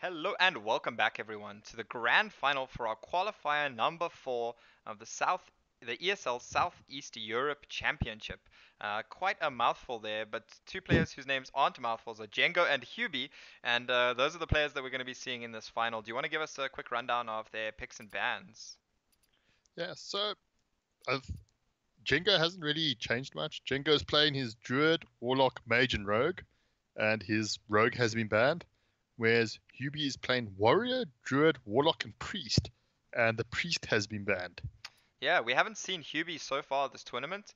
Hello and welcome back, everyone, to the grand final for our qualifier number 4 of the ESL Southeast Europe Championship. Quite a mouthful there, but two players whose names aren't mouthfuls are Jengo and Huby, and those are the players that we're going to be seeing in this final. Do you want to give us a quick rundown of their picks and bans? Yeah, so uh, Jengo hasn't really changed much. Jengo's playing his Druid, Warlock, Mage, and Rogue, and his Rogue has been banned. Whereas Huby is playing Warrior, Druid, Warlock, and Priest, and the Priest has been banned. Yeah, we haven't seen Huby so far this tournament.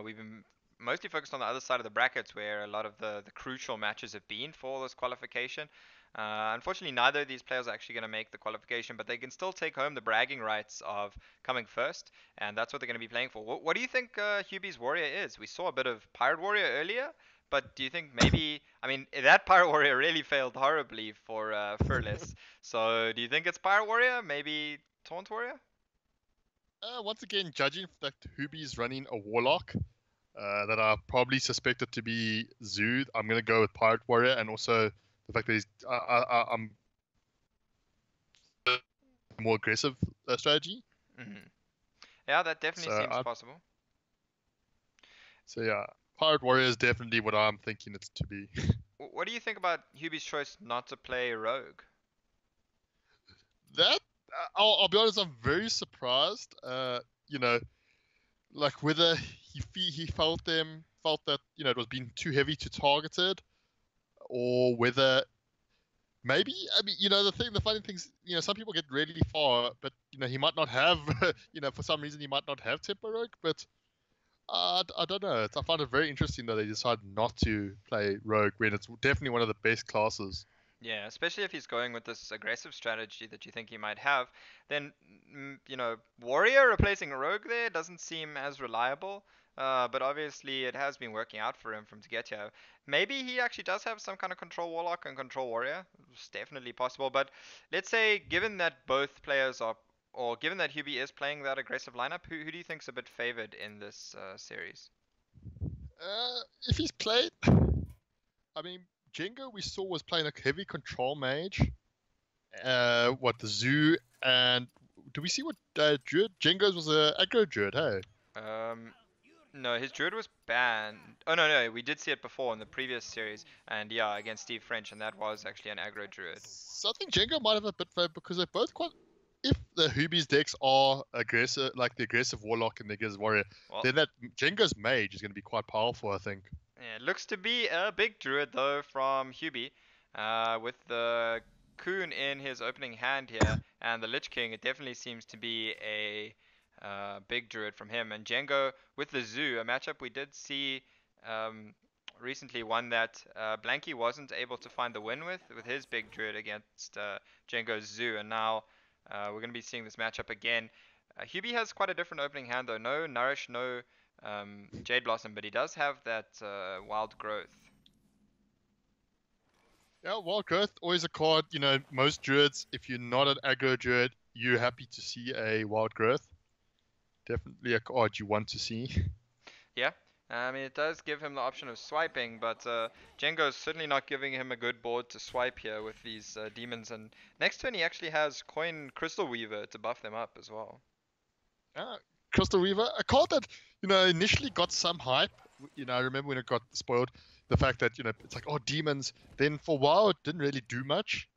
We've been mostly focused on the other side of the brackets where a lot of the crucial matches have been for this qualification. Unfortunately, neither of these players are actually going to make the qualification, but they can still take home the bragging rights of coming first, and that's what they're going to be playing for. What do you think Huby's Warrior is? We saw a bit of Pirate Warrior earlier, but do you think maybe, I mean, that Pirate Warrior really failed horribly for Furless, so do you think it's Pirate Warrior? Maybe Taunt Warrior? Once again, judging that Huby is running a Warlock that are probably suspected to be Zoo, I'm going to go with Pirate Warrior, and also the fact that I'm more aggressive strategy. Hmm. Yeah, that definitely So seems possible. so yeah, Pirate Warrior is definitely what I'm thinking it's to be. What do you think about Hubie's choice not to play Rogue? That I'll be honest, I'm very surprised. You know, like whether he felt that it was being too heavy to targeted, or whether maybe the funny things some people get really far, but he might not have for some reason he might not have tempo rogue, but I don't know. I find it very interesting that they decided not to play rogue when it's definitely one of the best classes. Yeah, especially if he's going with this aggressive strategy that you think he might have, then Warrior replacing Rogue there doesn't seem as reliable. But obviously it has been working out for him from to get here. Maybe he actually does have some kind of control Warlock and control Warrior. It's definitely possible. But let's say, given that both players are, or given that Hubie is playing that aggressive lineup, who do you think's a bit favored in this series? If he's played, I mean, Jengo we saw was playing a heavy control mage. What the zoo and do we see what Druid? Jengo's was a aggro Druid, hey? Um, No, his druid was banned. Oh no, we did see it before in the previous series, and yeah, against Steve French, and that was actually an aggro druid. So I think Jengo might have a bit for because they're both quite. If the Hubies decks are aggressive, like the aggressive Warlock and the aggressive Warrior, Well, then that Jengo's Mage is going to be quite powerful, I think. yeah, it looks to be a big druid though from Huby, with the Coon in his opening hand here, and the Lich King. It definitely seems to be a big druid from him, and Jengo with the Zoo, a matchup we did see um, recently, one that Blanky wasn't able to find the win with his big druid against Jengo's Zoo, and now we're going to be seeing this matchup again. Hubie has quite a different opening hand though. No Nourish, no Jade Blossom, but he does have that Wild Growth. Yeah, Wild Growth always a card. Most Druids, if you're not an aggro Druid, you're happy to see a Wild Growth. Definitely a card you want to see. Yeah, I mean it does give him the option of swiping, but Jengo's certainly not giving him a good board to swipe here with these demons. And next turn he actually has Coin Crystal Weaver to buff them up as well. Crystal Weaver, a card that initially got some hype. I remember when it got spoiled, the fact that it's like, oh, demons. Then for a while it didn't really do much,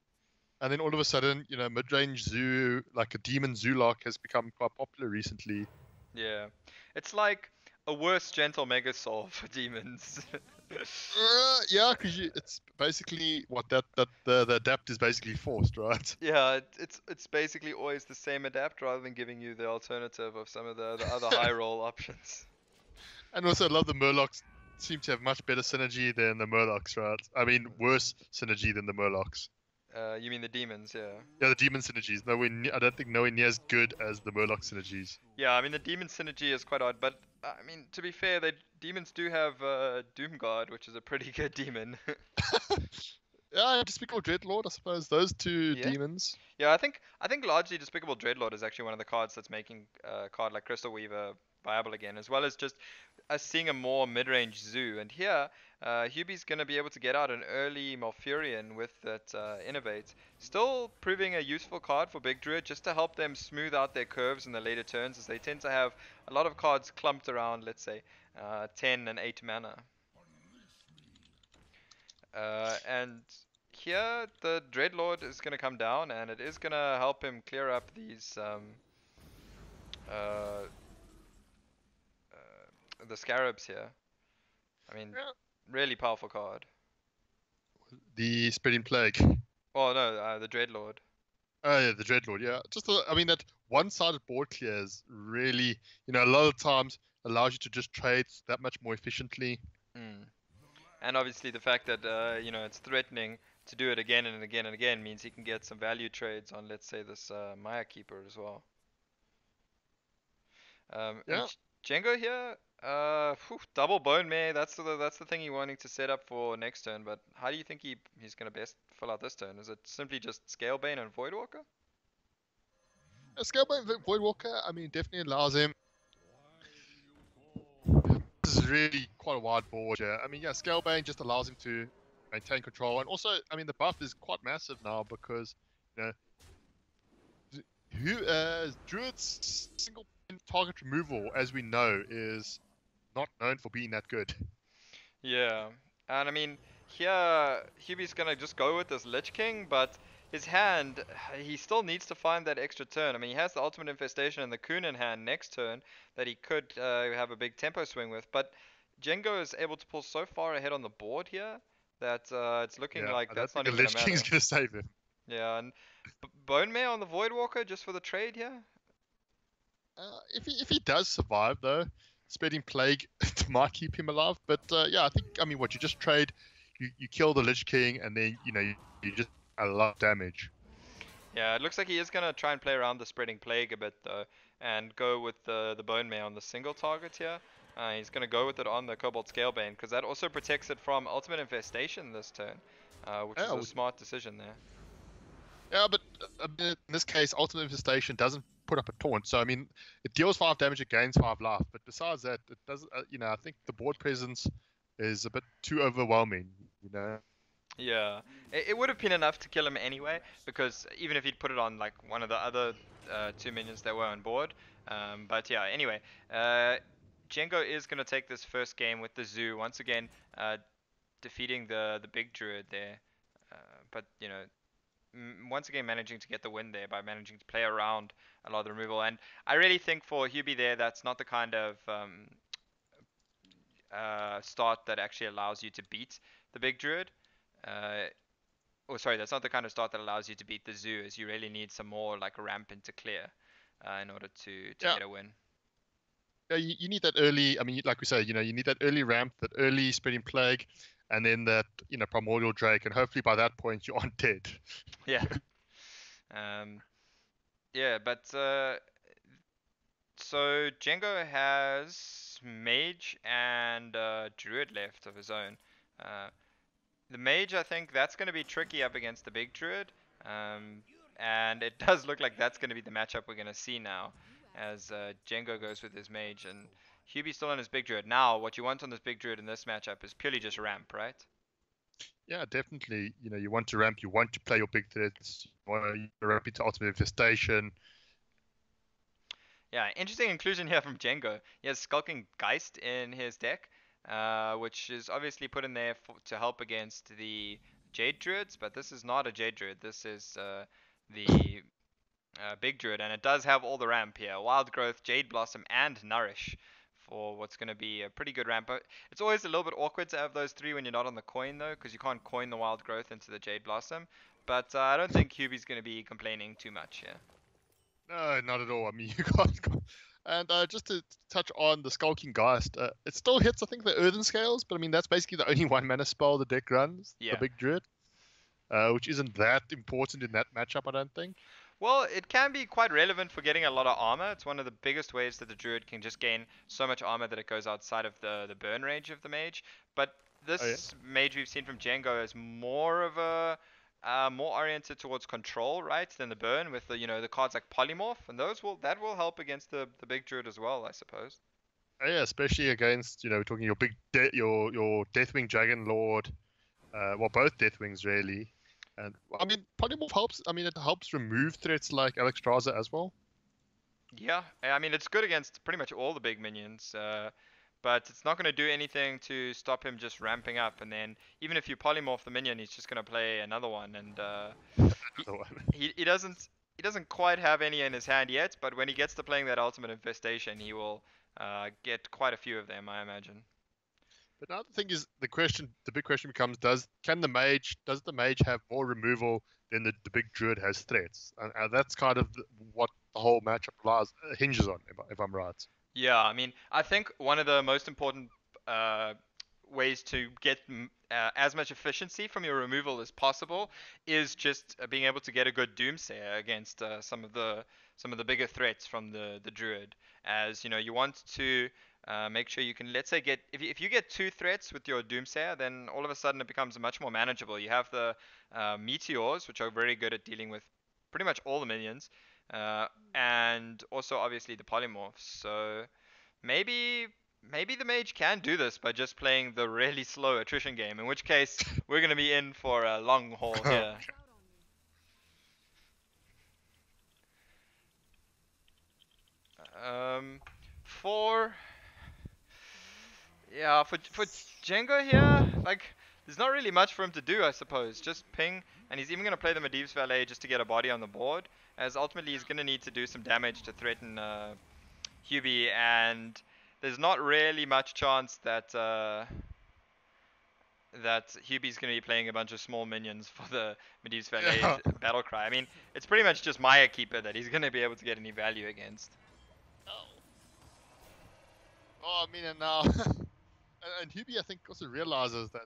and then all of a sudden mid-range zoo, like a demon Zoolock, has become quite popular recently. Yeah, it's like a worse Gentle Mega Soul for demons. Yeah, because it's basically what the adapt is basically forced, right? Yeah, it's basically always the same adapt rather than giving you the alternative of some of the other high roll options. And also, I love the Murlocs seem to have much better synergy than the Murlocs, right? I mean, worse synergy than the Murlocs. You mean the demons, yeah. Yeah, the demon synergies. I don't think nowhere near as good as the Murloc synergies. Yeah, I mean the demon synergy is quite odd, but I mean to be fair, the demons do have Doomguard, which is a pretty good demon. Yeah, Despicable Dreadlord, I suppose. Those two Yeah. demons. Yeah, I think largely Despicable Dreadlord is actually one of the cards that's making a card like Crystal Weaver viable again, as well as just us seeing a more mid-range zoo. And here, Huby's going to be able to get out an early Malfurion with that Innovate. Still proving a useful card for Big Druid just to help them smooth out their curves in the later turns, as they tend to have a lot of cards clumped around, let's say, 10 and 8 mana. And here the Dreadlord is going to come down, and it is going to help him clear up these uh, the Scarabs here. I mean, Yeah. really powerful card. The Spreading Plague. Oh no, the Dreadlord. Oh yeah, the Dreadlord. Yeah, I mean that one-sided board clears really, a lot of times allows you to just trade that much more efficiently. Mm. And obviously the fact that it's threatening to do it again and again and again means he can get some value trades on, let's say, this Maya Keeper as well. And Yeah. Jengo here, double Bone Mare. That's the thing you're wanting to set up for next turn. But how do you think he's gonna best fill out this turn? Is it simply just Scalebane and Voidwalker? Scalebane Voidwalker, I mean, definitely allows him. This is really quite a wide board. Yeah, I mean, yeah, Scalebane just allows him to maintain control, and also, I mean, the buff is quite massive now because you know Druid's single target removal, as we know, is not known for being that good. Yeah, and I mean, here Huby's gonna just go with this Lich King, but his hand, he still needs to find that extra turn. I mean, he has the Ultimate Infestation and the Coon in hand next turn that he could have a big tempo swing with, but Jengo is able to pull so far ahead on the board here that it's looking Yeah, like I don't that's think not the even gonna Lich King's matter. gonna save him. Yeah, and Bone Mare on the Voidwalker just for the trade here? If he does survive though, Spreading Plague might keep him alive. But yeah, I mean, what you just trade, you kill the Lich King, and then you just a lot of damage. Yeah, it looks like he is gonna try and play around the Spreading Plague a bit though, and go with the Bone Mare on the single target here. He's gonna go with it on the Cobalt Scalebane because that also protects it from Ultimate Infestation this turn, which is Yeah, a smart decision there. yeah, but in this case, Ultimate Infestation doesn't put up a taunt, so I mean, it deals 5 damage, it gains 5 life. But besides that, it doesn't. I think the board presence is a bit too overwhelming. You know. Yeah, it would have been enough to kill him anyway, because even if he'd put it on like one of the other two minions that were on board. But yeah, anyway, Jengo is gonna take this first game with the Zoo once again, defeating the big druid there. But once again managing to get the win there by managing to play around a lot of the removal. And I really think for Huby there, that's not the kind of start that actually allows you to beat the big druid. Uh, oh, sorry, that's not the kind of start that allows you to beat the zoo, as you really need some more like ramp into clear in order to Yeah. get a win. Yeah, you need that early. I mean, like we say, you need that early ramp, that early Spreading Plague, and then that Primordial Drake, and hopefully by that point you aren't dead. Yeah. um, yeah, but so Jengo has mage and druid left of his own. Uh, the mage, I think that's going to be tricky up against the big druid. And it does look like that's going to be the matchup we're going to see now, as Jengo goes with his mage and Huby's still on his big druid. Now, what you want on this big druid in this matchup is purely just ramp, right? Yeah, definitely. You want to ramp, you want to play your big threats, you want to ramp into Ultimate Infestation. Yeah, interesting inclusion here from Jengo. He has Skulking Geist in his deck, which is obviously put in there to help against the Jade Druids, but this is not a Jade Druid. This is the Big Druid, and it does have all the ramp here. Wild Growth, Jade Blossom, and Nourish for what's going to be a pretty good ramp. But it's always a little bit awkward to have those three when you're not on the coin, though, because you can't coin the Wild Growth into the Jade Blossom. But I don't think Huby's going to be complaining too much here. No, not at all. I mean, you can't. And just to touch on the Skulking Geist, it still hits, I think, the Earthen Scales, but I mean, that's basically the only one mana spell the deck runs, the Yeah. Big Druid, which isn't that important in that matchup, I don't think. Well, it can be quite relevant for getting a lot of armor. It's one of the biggest ways that the druid can just gain so much armor that it goes outside of the burn range of the mage. But Oh, yeah. this mage we've seen from Django is more of a more oriented towards control, right, than the burn with the cards like polymorph, and that will help against the big druid as well, I suppose. Yeah, especially against, we're talking your your Deathwing Dragon Lord, well, both Deathwings really. And I mean, Polymorph helps. I mean, it helps remove threats like Alexstrasza as well. Yeah, I mean it's good against pretty much all the big minions, but it's not going to do anything to stop him just ramping up. And then even if you polymorph the minion, he's just going to play another one, and he, Another one. he doesn't quite have any in his hand yet. But when he gets to playing that ultimate infestation, he will get quite a few of them, I imagine. But now the thing is, the big question becomes: does the mage have more removal than the big druid has threats? And that's kind of what the whole matchup hinges on, if I'm right. Yeah, I mean, I think one of the most important uh, ways to get as much efficiency from your removal as possible is just being able to get a good Doomsayer against some of the bigger threats from the Druid. As you know, you want to make sure you can, let's say, if you get two threats with your Doomsayer, then all of a sudden it becomes much more manageable. You have the Meteors, which are very good at dealing with pretty much all the minions. Uh, and also obviously the polymorphs. So maybe maybe the mage can do this by just playing the really slow attrition game. In which case we're gonna be in for a long haul here. Um, for for Jengo here, like there's not really much for him to do, I suppose. Just ping, and he's even gonna play the Medivh's Valet just to get a body on the board. As ultimately he's gonna need to do some damage to threaten Huby, and there's not really much chance that Huby's going to be playing a bunch of small minions for the Medivh's Valet Yeah. battle cry. I mean, it's pretty much just Maya Keeper that he's going to be able to get any value against. Oh, I mean, and now, and Huby, I think, also realizes that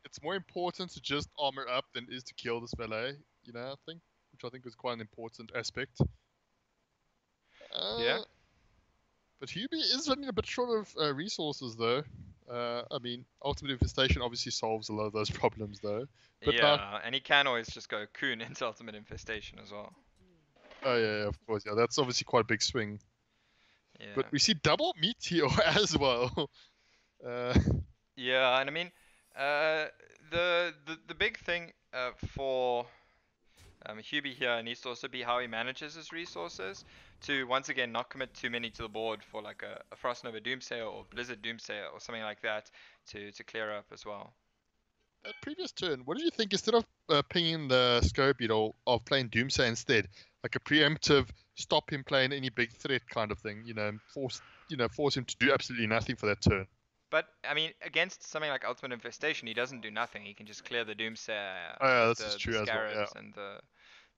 it's more important to just armor up than it is to kill this valet. I think, which I think is quite an important aspect. Yeah, Uh, but Huby is running a bit short of resources, though. I mean, Ultimate Infestation obviously solves a lot of those problems, though. But like, yeah, and he can always just go Coon into Ultimate Infestation as well. oh yeah, of course, yeah, that's obviously quite a big swing. But Yeah, we see double Meteor as well. Uh, yeah, and I mean, uh, the big thing for Huby here needs to also be how he manages his resources to once again not commit too many to the board for like a Frost Nova Doomsayer or Blizzard Doomsayer or something like that to clear up as well. that previous turn, what did you think? Instead of pinging the scope, of playing Doomsay instead, like a preemptive stop him playing any big threat kind of thing, force him to do absolutely nothing for that turn. But I mean, against something like Ultimate Infestation, he doesn't do nothing. He can just clear the Doomsayer Oh yeah, with this is the true as well. Yeah. Scarabs and the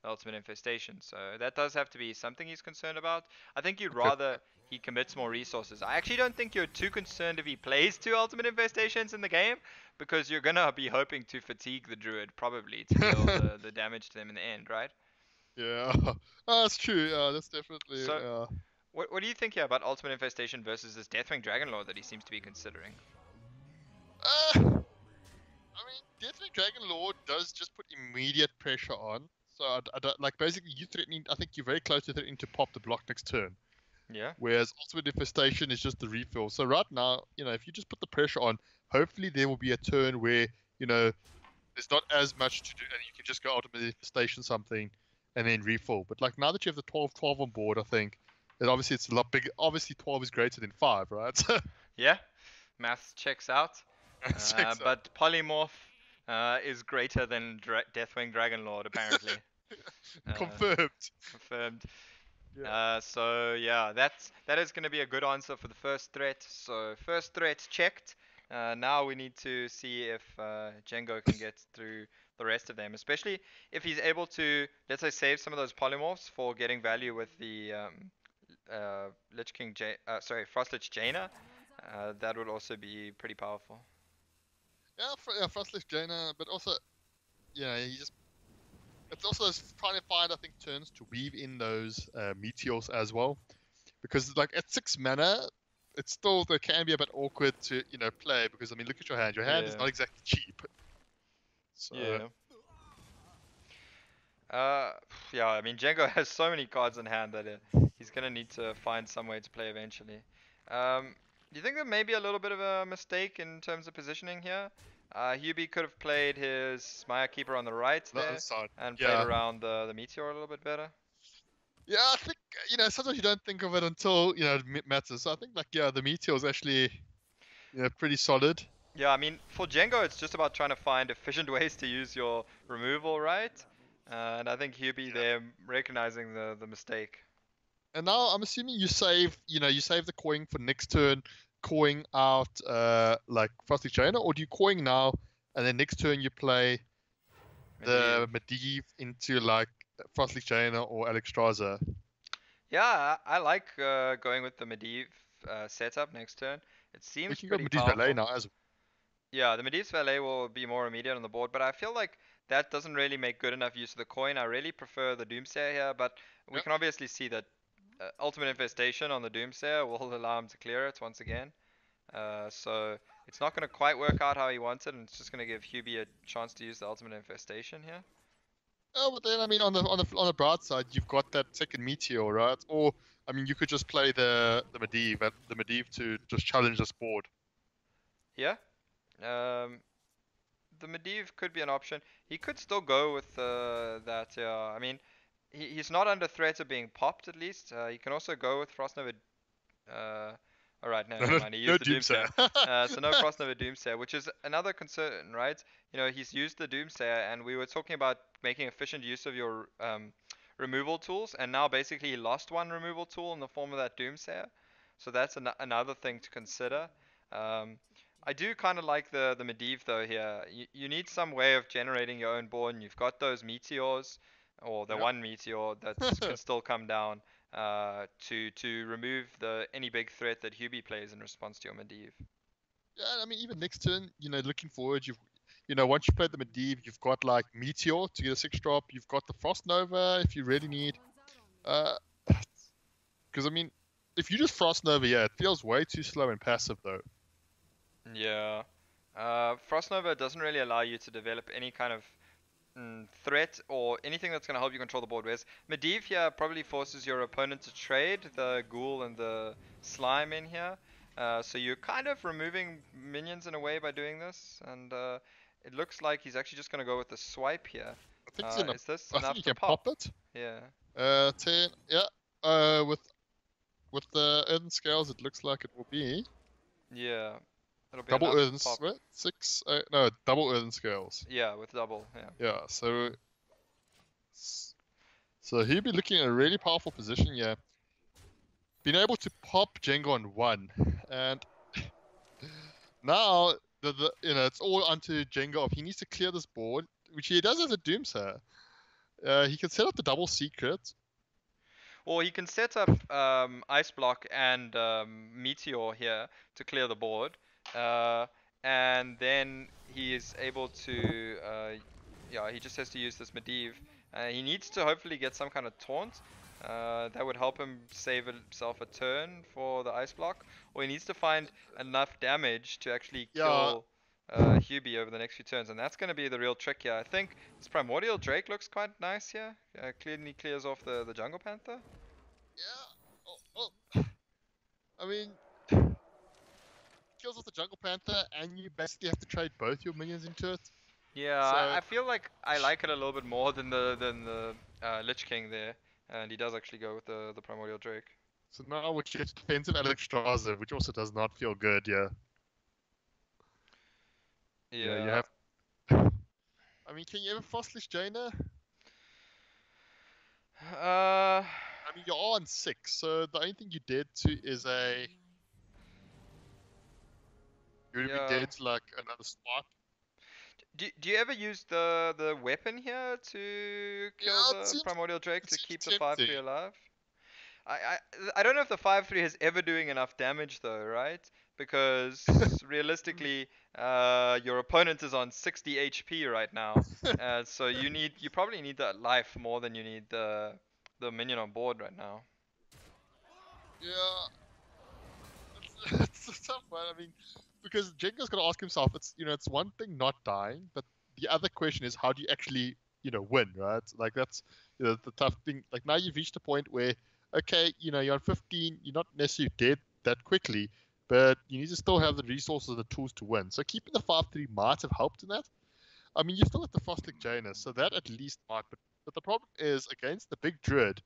Ultimate Infestation. So that does have to be something he's concerned about. I think you'd Okay. rather he commits more resources. I actually don't think you're too concerned if he plays two Ultimate Infestations in the game, because you're gonna be hoping to fatigue the Druid probably to deal the damage to them in the end, right? Yeah. Oh, that's true. Yeah, that's definitely. So what do you think here about Ultimate Infestation versus this Deathwing Dragonlord that he seems to be considering? I mean, Deathly Dragon Lord does just put immediate pressure on. So I don't like basically you threatening. I think you're very close to threatening to pop the block next turn. Yeah. Whereas Ultimate Infestation is just the refill. So right now, if you just put the pressure on, hopefully there will be a turn where there's not as much to do, and you can just go Ultimate Infestation something and then refill. But like now that you have the 12-12 on board, I think that obviously it's a lot bigger. Obviously 12 is greater than 5, right? Yeah. Math checks out. Checks out. But Polymorph is greater than Deathwing Dragonlord, apparently. Uh, Confirmed. confirmed. Yeah. So yeah, that is going to be a good answer for the first threat. So first threat checked. Now we need to see if Jengo can get through the rest of them, especially if he's able to, let's say, save some of those polymorphs for getting value with the Lich King Frost Lich Jaina. That would also be pretty powerful. Yeah, Frostless Jaina, but also, he just it's also trying to find, I think, turns to weave in those meteors as well, because like at 6 mana, it's still there can be a bit awkward to play because I mean look at your hand. Your hand is Yeah, not exactly cheap. So yeah. Uh, yeah, I mean, Jengo has so many cards in hand that he's gonna need to find some way to play eventually. Do you think there may be a little bit of a mistake in terms of positioning here? Huby could have played his Maya Keeper on the right The other there side. and played Yeah. around the Meteor a little bit better. Yeah, I think sometimes you don't think of it until it matters. So I think the meteor is actually pretty solid. Yeah, I mean, for Jengo, it's just about trying to find efficient ways to use your removal, right? And I think Huby Yeah. there recognizing the mistake. And now I'm assuming you save the coin for next turn, coin out like Frosty Chainer, or do you coin now and then next turn you play Medivh. the Medivh into like Frosty Chainer or Alexstrasza? Yeah, I like going with the Medivh setup next turn. It You seems can go pretty Medivh Valet powerful. now as well. Yeah, the Medivh's Valet will be more immediate on the board, but I feel like that doesn't really make good enough use of the coin. I really prefer the Doomsayer here, but we Yeah. can obviously see that Ultimate Infestation on the Doomsayer will allow him to clear it once again. So it's not going to quite work out how he wants it, and it's just going to give Huby a chance to use the Ultimate Infestation here. Oh, but then I mean on the bright side, you've got that second meteor, right? Or I mean, you could just play the Medivh to just challenge this board. Yeah. Um, the Medivh could be an option. He could still go with that. I mean, he's not under threat of being popped at least. He can also go with Frostnova. Uh, all right, no, No, never no, mind. He no used the Doomsayer. Doomsayer. So no Frostnova Doomsayer, which is another concern, right? He's used the Doomsayer, and we were talking about making efficient use of your removal tools, and now basically he lost one removal tool in the form of that Doomsayer. So that's another thing to consider. Um, I do kind of like the Medivh though here. You need some way of generating your own board, and you've got those meteors, or the Yep. one meteor that can still come down to remove the any big threat that Huby plays in response to your Medivh. Yeah, I mean, even next turn, looking forward, once you play the Medivh, you've got like Meteor to get a 6-drop. You've got the Frost Nova if you really need. Uh, because I mean, if you just Frost Nova, yeah, it feels way too slow and passive though. Yeah. Frost Nova doesn't really allow you to develop any kind of threat or anything that's going to help you control the board. Whereas Medivh here probably forces your opponent to trade the Ghoul and the Slime in here. So you're kind of removing minions in a way by doing this. And it looks like he's actually just going to go with the swipe here. I think he's Is this I think enough you to can pop pop? it. Yeah. 10. Yeah. With the Earthen Scales, it looks like it will be Yeah. It'll be double enough to Earthen. pop. What? 6? No, double Earthen Scales. Yeah, with double. Yeah. Yeah. So he'll be looking at a really powerful position here. Being able to pop Jengo on 1, and now it's all onto Jengo. If he needs to clear this board, which he does as a Doomsayer, he can set up the double secret. Or he can set up Ice Block and Meteor here to clear the board. Uh, and then he is able to, yeah, he just has to use this Medivh. He needs to hopefully get some kind of taunt. That would help him save himself a turn for the Ice Block. Or he needs to find enough damage to actually Yeah, kill Huby over the next few turns. And that's going to be the real trick here. I think this Primordial Drake looks quite nice here. Clearly clears off the Jungle Panther. yeah. I mean, kills off the Jungle Panther, and you basically have to trade both your minions into it. Yeah, So, I feel like I like it a little bit more than the Lich King there, and he does actually go with the Primordial Drake. so now we get defensive Alexstrasza, which also does not feel good. Yeah, yeah. You Yeah. have. I mean, can you ever Frostlich Jaina? Uh, I mean, you're on 6, so the only thing you did to is you would be yeah. dead to like another spot. Do you ever use the weapon here to kill Yeah, the Primordial Drake it to seems keep the tempting. 5/3 alive? I, I I don't know if the 5/3 is ever doing enough damage though, right? Because realistically, your opponent is on 60 HP right now, so you probably need that life more than you need the minion on board right now. Yeah, it's a tough one. I mean, because Jenga's got to ask himself, it's one thing not dying, but the other question is how do you actually win, right? Like that's the tough thing. Like now you've reached a point where okay, you're on 15, you're not necessarily dead that quickly, but you need to still have the resources and the tools to win. So keeping the 5-3 might have helped in that. I mean, you still have the Frostlick Janus, so that at least might. But the problem is against the big Druid.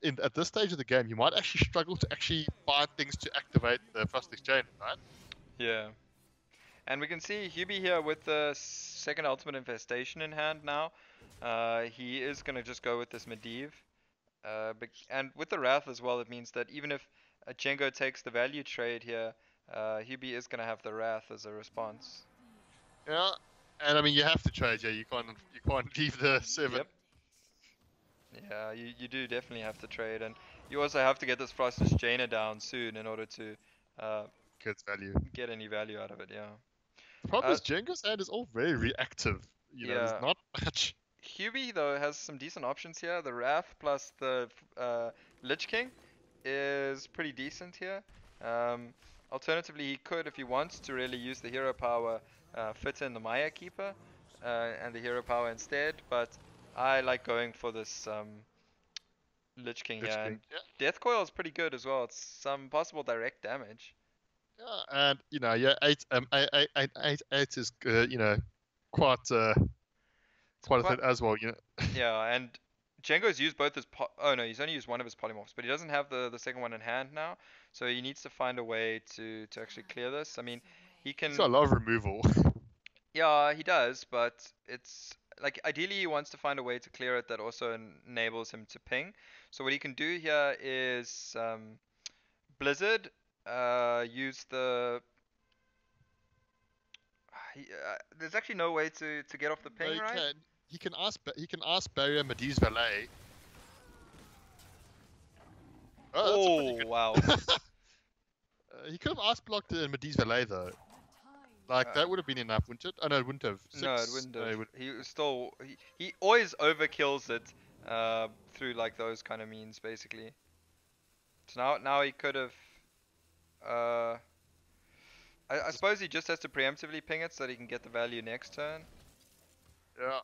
At this stage of the game, you might actually struggle to actually find things to activate the Frostlick Janus, right? Yeah. And we can see Huby here with the second ultimate infestation in hand now. He is going to just go with this Medivh. And with the Wrath as well, it means that even if Jengo takes the value trade here, Huby is going to have the Wrath as a response. Yeah, and I mean you have to trade. Yeah, you can't leave the 7. Yep. Yeah, you do definitely have to trade, and you also have to get this Frostless Jaina down soon in order to Gets value. get any value out of it. Yeah. The problem is Jengo's hand is all very reactive. You know, Yeah. there's not much. Huby though has some decent options here. The Wrath plus the Lich King is pretty decent here. Alternatively, he could, if he wants to really use the hero power, fit in the Maya Keeper and the hero power instead. But I like going for this Lich King here. And Yeah. Death Coil is pretty good as well. It's some possible direct damage. Yeah, and you know, yeah, 8 is you know, quite quite a threat as well. You know. Yeah, and Jengo's used both his oh no, he's only used one of his polymorphs, but he doesn't have the second one in hand now, so he needs to find a way to actually clear this. I mean, he can. He's got a lot of removal. Yeah, he does, but it's like ideally he wants to find a way to clear it that also enables him to ping. So what he can do here is Blizzard, use the. There's actually no way to get off the ping, No, right? he can ask Barrier Medivh's valet. Oh, wow. He could have asked blocked Medivh's valet though. Like that would have been enough, wouldn't it? Oh no, it wouldn't have. 6, No, it wouldn't have. No, it would... He was still he always overkills it through like those kind of means basically. So now he could have I suppose he just has to preemptively ping it so that he can get the value next turn. Yeah.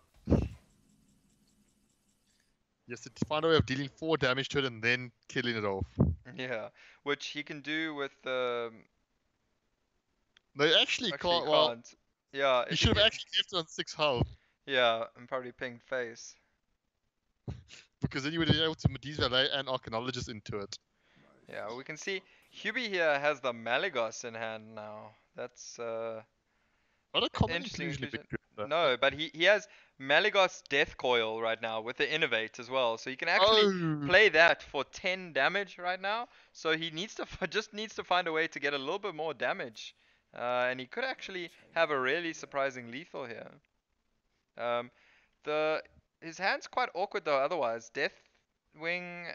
He has to find a way of dealing 4 damage to it and then killing it off. Yeah, which he can do with No, actually he can't. Well, can't. Yeah, he should have actually left it on 6 health. Yeah, and probably pinged face. Because then you would have been able to Medivh's valet and Arcanologist into it. Yeah, we can see Huby here has the Malygos in hand now. That's Not a common interesting inclusion. No, but he has Malygos Death Coil right now with the Innovate as well, so he can actually play that for 10 damage right now. So he needs to just needs to find a way to get a little bit more damage, and he could actually have a really surprising lethal here. His hand's quite awkward though. Otherwise, Deathwing,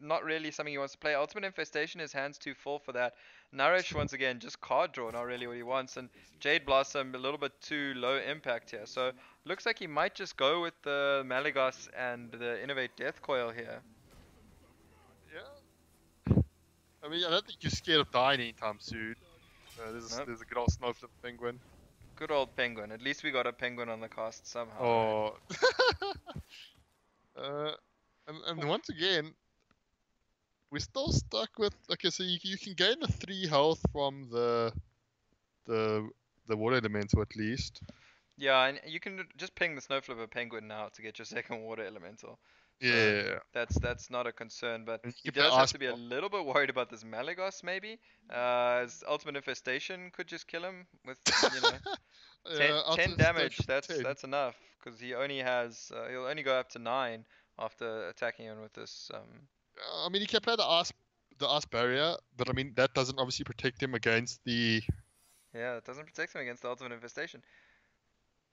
not really something he wants to play. Ultimate Infestation, his hand's too full for that. Nourish, once again, just card draw, not really what he wants. And Jade Blossom, a little bit too low impact here. So, looks like he might just go with the Malygos and the Innovate Death Coil here. Yeah. I mean, I don't think you're scared of dying anytime soon. There's a good old Snowflip Penguin. Good old Penguin. At least we got a Penguin on the cast somehow. Oh. And once again, we're still stuck with. Okay, so you can gain a 3 health from the water elemental at least. Yeah, and you can just ping the Snowflipper Penguin now to get your second water elemental. So Yeah. that's not a concern, but he play does have to be a little bit worried about this Malygos maybe. His Ultimate Infestation could just kill him with 10 damage. That's enough because he only has he'll only go up to 9 after attacking him with this. I mean, he can play the ice barrier, but I mean that doesn't obviously protect him against the. Yeah, it doesn't protect him against the Ultimate Infestation.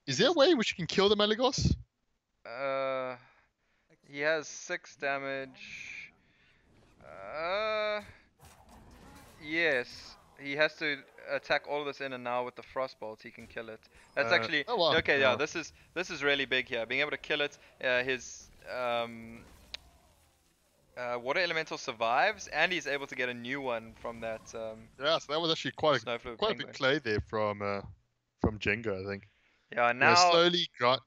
Is there a way in which you can kill the Malygos? He has 6 damage. Yes. He has to attack all of this in and now with the Frostbolt. He can kill it. That's actually okay. Yeah, this is really big here. Being able to kill it. His water elemental survives, and he's able to get a new one from that. Yeah, so that was actually quite a big play there from Jengo, I think. Yeah, now slowly got.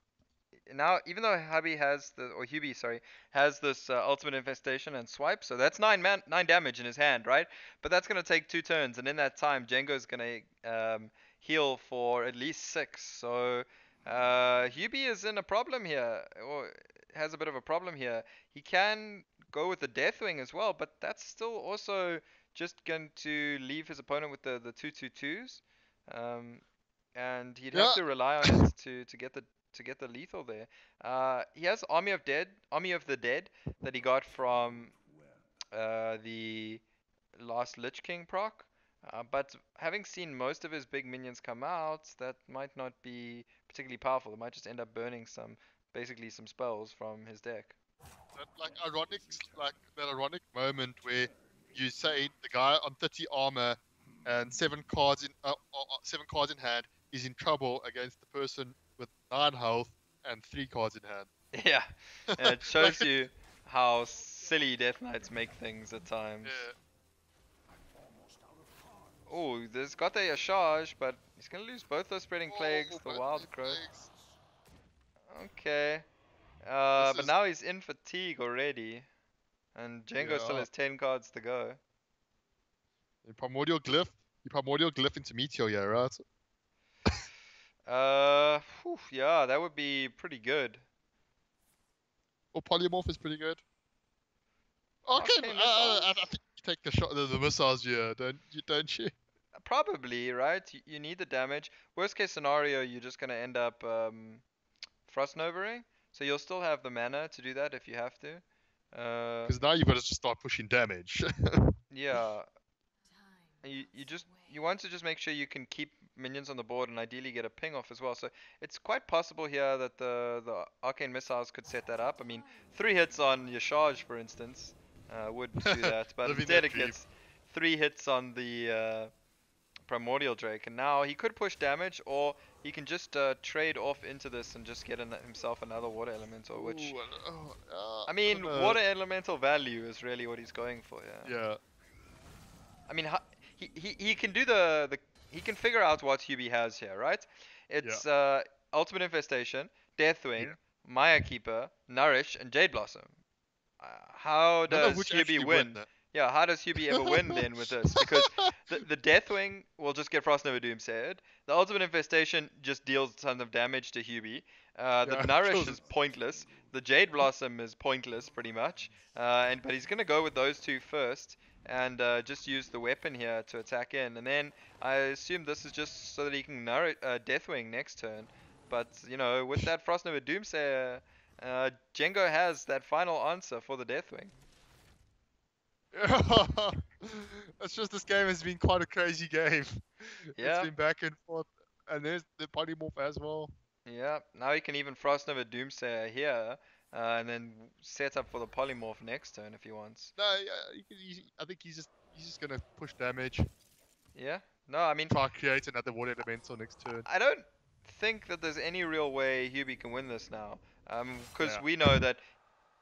now, even though Huby, sorry, has this ultimate infestation and swipe, so that's 9 damage in his hand, right? But that's gonna take 2 turns, and in that time, Jengo's gonna heal for at least 6. So Huby is in a problem here, or has a bit of a problem here. He can go with the Deathwing as well, but that's still also just going to leave his opponent with the 2/2/2s. Um, and he'd have Yeah. to rely on it to get the lethal there. He has Army of the Dead that he got from the last Lich King proc. But having seen most of his big minions come out, that might not be particularly powerful. It might just end up burning basically some spells from his deck. That like that ironic moment where you say the guy on 30 armor and 7 cards in hand is in trouble against the person with 9 health and 3 cards in hand. Yeah, and it Like shows you how silly Death Knights make things at times. yeah. Oh, there's got a charge, but he's gonna lose both those spreading plagues, Oh, the both wild those growth. plagues. Okay. This But is now he's in fatigue already, and Jengo still yeah. has 10 cards to go. You primordial glyph. You primordial glyph into meteor, yeah, right? Yeah, that would be pretty good. Or polymorph is pretty good. Okay, Arcane I missiles? think you take the shot, the missiles, yeah, don't you? Probably, right? You need the damage. Worst case scenario, you're just gonna end up Frost Novering, so you'll still have the mana to do that if you have to. Because now you've got to just start pushing damage. Yeah, you want to just make sure you can keep minions on the board and ideally get a ping off as well. So it's quite possible here that the arcane missiles could set that up. I mean, 3 hits on your charge, for instance, would do that, but Living instead that it dream. gets 3 hits on the primordial drake, and now he could push damage, or he can just trade off into this and just get himself another water elemental. Which Ooh, I I don't mean, know. water elemental value is really what he's going for. Yeah. Yeah, I mean, he can do the he can figure out what Huby has here, right? yeah, It's Ultimate Infestation, yeah. Deathwing, Maya Keeper, Nourish, and Jade Blossom. How None of does which Huby actually win. win? Yeah, how does Huby ever win then with this? Because the Deathwing will just get Frostnova Doomsayered. The Ultimate Infestation just deals tons of damage to Huby. The Yeah, Nourish kills it. is pointless. The Jade Blossom is pointless, pretty much. But he's gonna go with those two first, and just use the weapon here to attack in. And then I assume this is just so that he can Deathwing next turn. But you know, with that Frostnova Doomsayer, Jengo has that final answer for the Deathwing. It's just this game has been quite a crazy game. It's Yeah, been back and forth, and there's the polymorph as well. yeah. Now he can even Frostnova Doomsayer here, and then set up for the Polymorph next turn if he wants. No, yeah, I think he's just gonna push damage, Yeah. No, I mean, try create another water elemental next turn. I don't think that there's any real way Huby can win this now. Because Yeah. we know that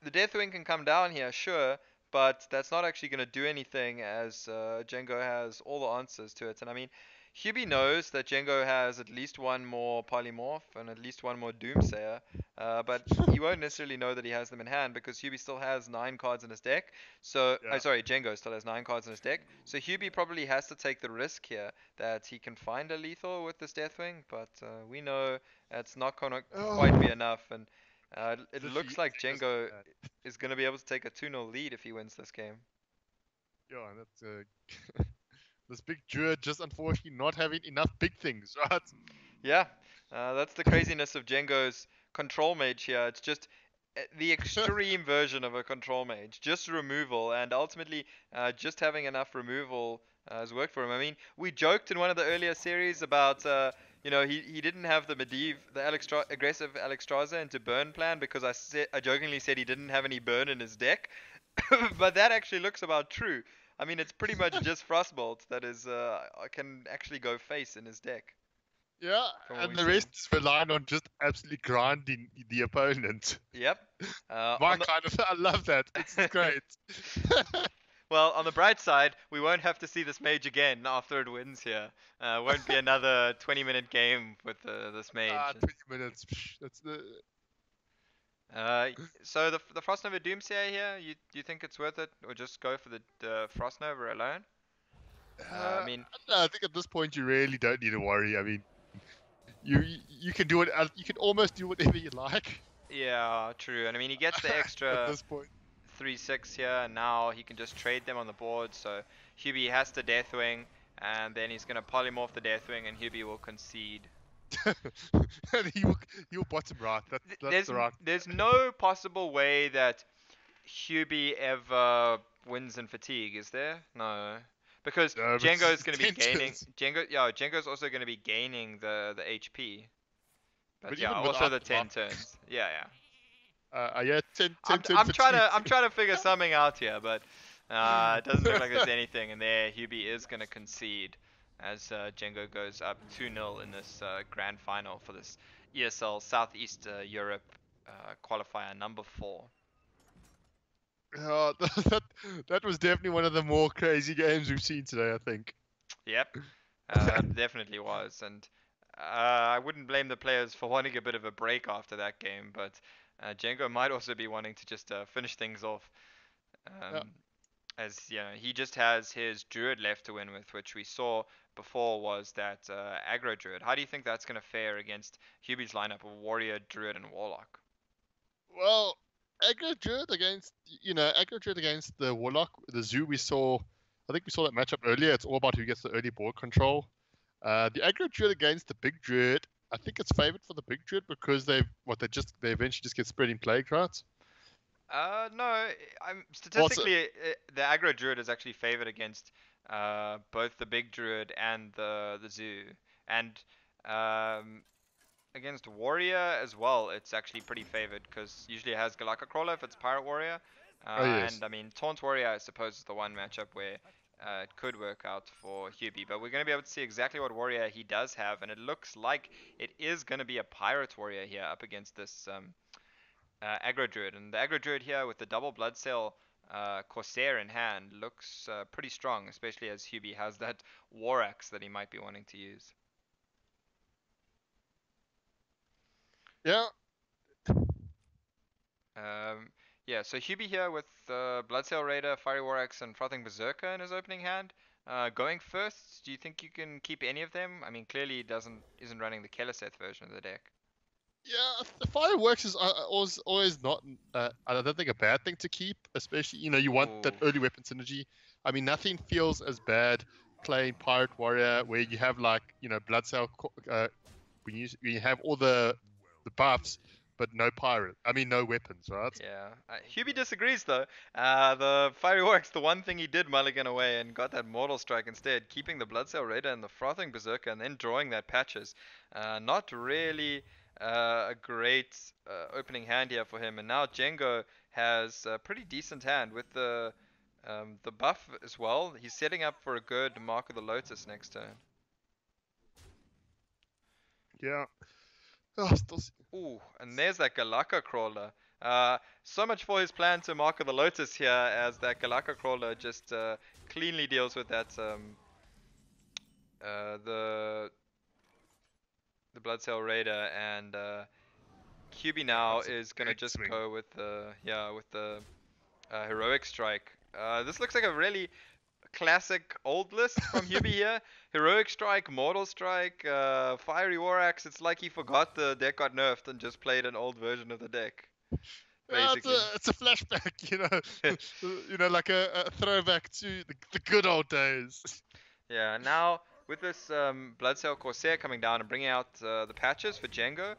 the Deathwing can come down here, sure, but that's not actually going to do anything as Jengo has all the answers to it. And I mean, Huby knows that Jengo has at least one more Polymorph and at least one more Doomsayer, but he won't necessarily know that he has them in hand because Huby still has 9 cards in his deck. So, Yeah. sorry, Jengo still has 9 cards in his deck. So Huby probably has to take the risk here that he can find a lethal with this Deathwing, but we know it's not going to quite be Oh, enough. And it literally, looks like Jenga's like Jengo that. is going to be able to take a 2-0 lead if he wins this game. Yeah, and that's this big druid just unfortunately not having enough big things, right? Yeah, that's the craziness of Jengo's control mage here. It's just the extreme version of a control mage, just removal, and ultimately just having enough removal has worked for him. I mean, we joked in one of the earlier series about, he didn't have the aggressive Alexstrasza into burn plan because I jokingly said he didn't have any burn in his deck, but that actually looks about true. I mean, it's pretty much just Frostbolt that can actually go face in his deck, Yeah, from what and we've the seen. rest is relying on just absolutely grinding the opponent. Yep. My On the kind of, I love that. It's great. well, on the bright side, we won't have to see this mage again after it wins here. Won't be another 20-minute game with this mage. 20 minutes. That's the. Uh, so the Frostnova Doomsayer here, you think it's worth it, or just go for the Frostnova alone? I Uh, mean, no, I think at this point you really don't need to worry. I mean, you can do it. You can almost do whatever you like yeah, true. And I mean, he gets the at extra this point. 3/6 here, and now he can just trade them on the board. So Huby has to Deathwing, and then he's gonna polymorph the Deathwing, and Huby will concede. And he'll bottom right. That's There's the right. there's no possible way that Huby ever wins in fatigue, is there? No. Because No, but Jengo is going to be gaining. dentures. Jengo's also going to be gaining the HP. But But yeah, even also without the the 10 buff, turns. Yeah, yeah. yeah, 10, I'm 10 turn I'm trying fatigue. to I'm trying to figure something out here, but it doesn't look like there's anything in there. Huby is going to concede as Jengo goes up 2-0 in this grand final for this ESL Southeast Europe qualifier number 4. Uh, that that was definitely one of the more crazy games we've seen today. I think. Yep. Definitely was, and I wouldn't blame the players for wanting a bit of a break after that game, but Jengo might also be wanting to just finish things off, Yeah. um, as you know, he just has his Druid left to win with, which we saw before was that aggro Druid. How do you think that's going to fare against Huby's lineup of Warrior, Druid, and Warlock? Well, aggro druid against aggro druid against the warlock, the zoo we saw. I think we saw that matchup earlier. It's all about who gets the early board control. The aggro druid against the big druid. I think it's favored for the big druid because they eventually just get spread in plague, right? No, I'm Also, statistically the aggro druid is actually favored against both the big druid and the zoo, and um, against warrior as well. It's actually pretty favored because usually it has Galaka Crawler if it's pirate warrior, oh yes, and I mean taunt warrior I suppose is the one matchup where it could work out for Huby, but we're going to be able to see exactly what warrior he does have, and it looks like it is going to be a pirate warrior here up against this aggro druid, and the aggro druid here with the double blood cell corsair in hand looks pretty strong, especially as Huby has that war axe that he might be wanting to use. yeah, um, yeah, so Huby here with Bloodsail Raider, Fiery War Axe, and Frothing Berserker in his opening hand. Going first, do you think you can keep any of them? I mean, clearly he doesn't isn't running the Keleseth version of the deck. yeah. The fireworks is always not. I don't think a bad thing to keep, especially you want that Ooh, early weapon synergy. I mean, nothing feels as bad playing pirate warrior where you have like blood cell when you have all the buffs, but no pirate. I mean, no weapons, right? yeah. Huby disagrees though. The Fiery War Axe, the one thing he did mulligan away and got that Mortal Strike instead, keeping the Bloodsail Raider and the Frothing Berserker and then drawing that Patches. Not really a great opening hand here for him. And now Jengo has a pretty decent hand with the buff as well. He's setting up for a good Mark of the Lotus next turn. Yeah. Oh, still, Ooh, and there's that Galaka Crawler. So much for his plan to Mark of the Lotus here, as that Galaka Crawler just cleanly deals with that uh, the the Bloodsail Raider, and QB now that's a is gonna big just swing. go with the Heroic Strike. This looks like a really classic old list from Huby here. Heroic Strike, Mortal Strike, Fiery War Axe. It's like he forgot the deck got nerfed and just played an old version of the deck, Yeah, basically. it's a flashback, like a throwback to the good old days. Yeah, now with this Bloodsail Corsair coming down and bringing out the patches for Jengo,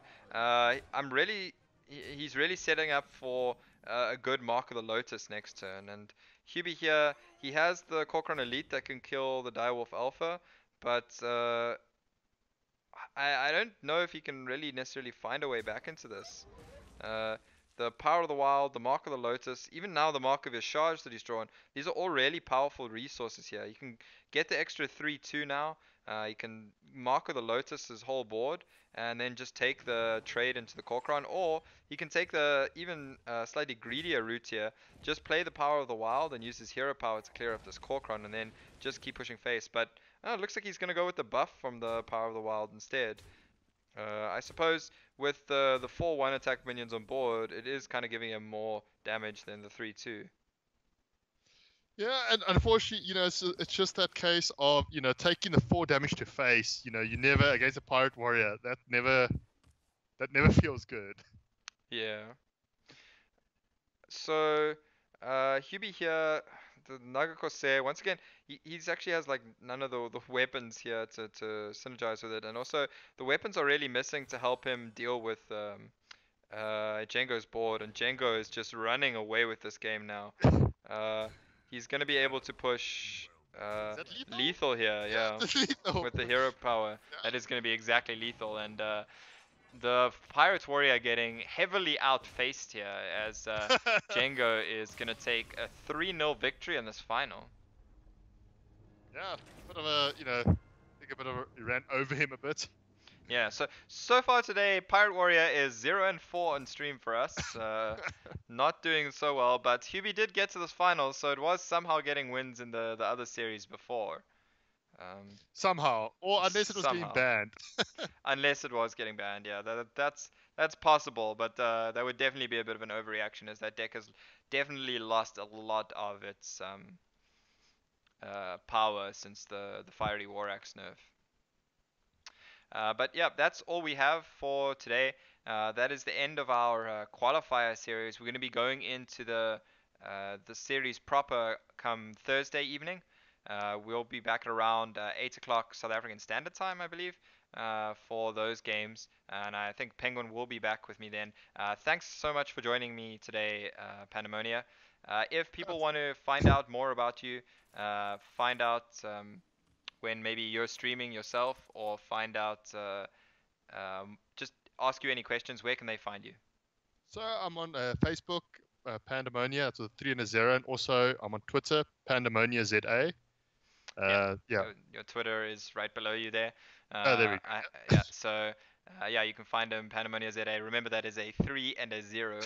he's really setting up for a good Mark of the Lotus next turn. And Huby here, he has the Corcoran Elite that can kill the Direwolf Alpha, but I don't know if he can really necessarily find a way back into this. Uh, the Power of the Wild, the Mark of the Lotus, even now the Mark of Yashaj that he's drawn. These are all really powerful resources here. You can get the extra 3/2 now. You can Mark of the Lotus his whole board, and then just take the trade into the Corcoran, or he can take the even slightly greedier route here. Just play the Power of the Wild and use his hero power to clear up this Corcoran, and then just keep pushing face. But it looks like he's going to go with the buff from the Power of the Wild instead. I suppose with the 4-1 attack minions on board, it is kind of giving him more damage than the 3-2. Yeah, and unfortunately, it's just that case of, taking the 4 damage to face. You never against a pirate warrior. That never feels good. Yeah. So, Huby here, the Naga Corsair, once again, he's actually has like none of the weapons here to synergize with it. And also, the weapons are really missing to help him deal with Jengo's board. And Jengo is just running away with this game now. Uh, he's going to be able to push Is that lethal? lethal here, Yeah, yeah, it's lethal. with the hero power. That is going to be exactly lethal. And the Pirate Warrior getting heavily outfaced here as Yeah. Jengo is going to take a 3-0 victory in this final. Yeah, bit of a, I think a bit of a, ran over him a bit. Yeah, so far today, Pirate Warrior is 0-4 on stream for us. Not doing so well, but Huby did get to this final, so it was somehow getting wins in the other series before. Somehow, or unless it was getting Somehow. banned. Unless it was getting banned, yeah, that's possible, but that would definitely be a bit of an overreaction, as that deck has definitely lost a lot of its power since the Fiery War Axe nerf. But yeah, that's all we have for today. That is the end of our qualifier series. We're going to be going into the series proper come Thursday evening. We'll be back at around 8 o'clock South African Standard Time, I believe, for those games. And I think Penguin will be back with me then. Thanks so much for joining me today, Pandemonia. If people want to find out more about you, find out when maybe you're streaming yourself, or find out, just ask you any questions, where can they find you? So I'm on Facebook, Pandemonia, it's a 3 and a 0, and also I'm on Twitter, Pandemonia ZA. Yeah, Yeah. your Twitter is right below you there. Oh, there we Yeah, so yeah, you can find him Panamonia ZA. Remember that is a 3 and a 0.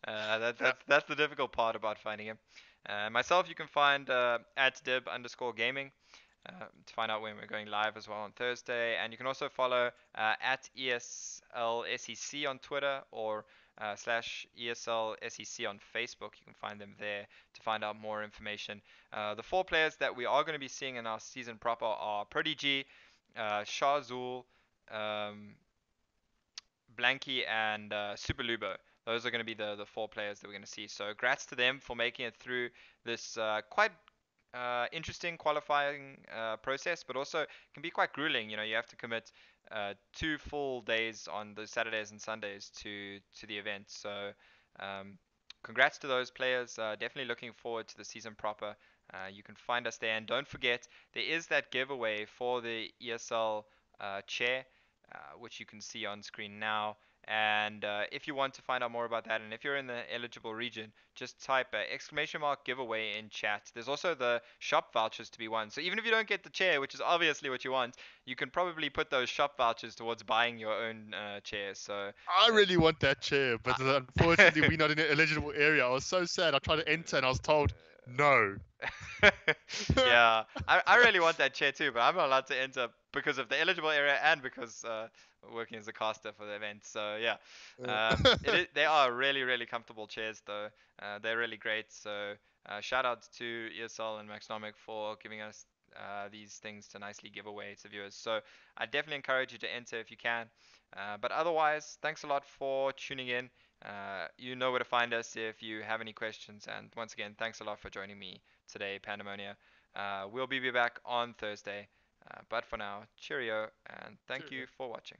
go. That's the difficult part about finding him. Myself, you can find at dib_gaming. To find out when we're going live as well on Thursday. And you can also follow at ESL SEC on Twitter, or slash ESL SEC on Facebook. You can find them there to find out more information. The 4 players that we are going to be seeing in our season proper are Prodigy, Shazul, um, Blanky, and Super Lubo. Those are going to be the 4 players that we're going to see. So, grats to them for making it through this quite interesting qualifying process, but also can be quite grueling. You have to commit 2 full days on the Saturdays and Sundays to the event. So, um, congrats to those players. Definitely looking forward to the season proper. You can find us there, and don't forget there is that giveaway for the ESL chair, which you can see on screen now. And if you want to find out more about that, and if you're in the eligible region, just type !giveaway in chat. There's also the shop vouchers to be won. So even if you don't get the chair, which is obviously what you want, you can probably put those shop vouchers towards buying your own chair. So I really want that chair, but uh, unfortunately we're not in an eligible area. I was so sad. I tried to enter and I was told no. yeah, I really want that chair too, but I'm not allowed to enter because of the eligible area, and because working as a caster for the event. So yeah, they are really comfortable chairs though. They're really great. So shout out to ESL and Maxnomic for giving us these things to nicely give away to viewers. So I definitely encourage you to enter if you can. But otherwise, thanks a lot for tuning in. You know where to find us if you have any questions. And once again, thanks a lot for joining me today, Pandemonia. We'll be back on Thursday. But for now, cheerio, and thank you Cheerio. for watching.